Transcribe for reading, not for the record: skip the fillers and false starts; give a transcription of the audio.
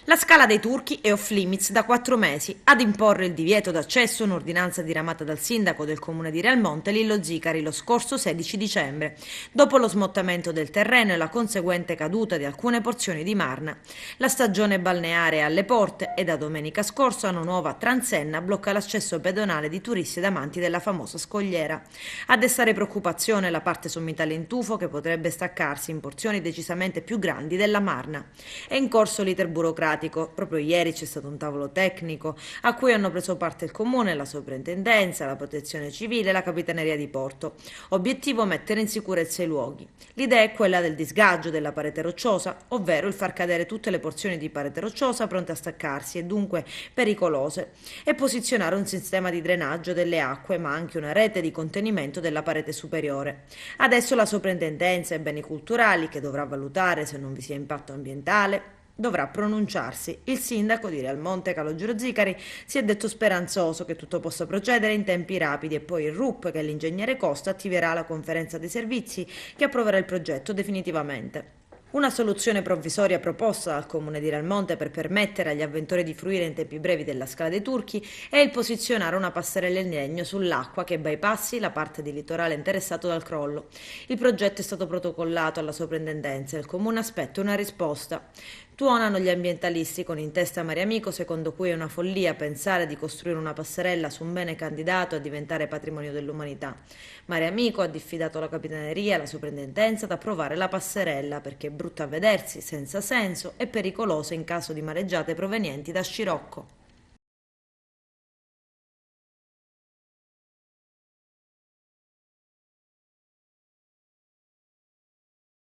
La Scala dei Turchi è off limits da 4 mesi. Ad imporre il divieto d'accesso un'ordinanza diramata dal sindaco del comune di Realmonte, Lillo Zicari, lo scorso 16 dicembre, dopo lo smottamento del terreno e la conseguente caduta di alcune porzioni di Marna. La stagione balneare è alle porte e da domenica scorsa una nuova transenna blocca l'accesso pedonale di turisti ed amanti della famosa scogliera. A destare preoccupazione la parte sommitale in tufo che potrebbe staccarsi in porzioni decisamente più grandi della Marna. È in corso l'iter burocratico. Proprio ieri c'è stato un tavolo tecnico a cui hanno preso parte il Comune, la Soprintendenza, la Protezione Civile e la Capitaneria di Porto. Obiettivo: mettere in sicurezza i luoghi. L'idea è quella del disgaggio della parete rocciosa, ovvero il far cadere tutte le porzioni di parete rocciosa pronte a staccarsi e dunque pericolose, e posizionare un sistema di drenaggio delle acque, ma anche una rete di contenimento della parete superiore. Adesso la Soprintendenza ai beni culturali, che dovrà valutare se non vi sia impatto ambientale, dovrà pronunciarsi. Il sindaco di Realmonte, Calogero Zicari, si è detto speranzoso che tutto possa procedere in tempi rapidi, e poi il RUP, che è l'ingegnere Costa, attiverà la conferenza dei servizi che approverà il progetto definitivamente. Una soluzione provvisoria proposta dal comune di Realmonte per permettere agli avventori di fruire in tempi brevi della Scala dei Turchi è il posizionare una passerella in legno sull'acqua che bypassi la parte di litorale interessato dal crollo. Il progetto è stato protocollato alla soprintendenza e il comune aspetta una risposta. Tuonano gli ambientalisti con in testa Mariamico, secondo cui è una follia pensare di costruire una passerella su un bene candidato a diventare patrimonio dell'umanità. Mariamico ha diffidato la capitaneria e la soprintendenza ad approvare la passerella perché è brutta a vedersi, senza senso e pericolosa in caso di mareggiate provenienti da scirocco.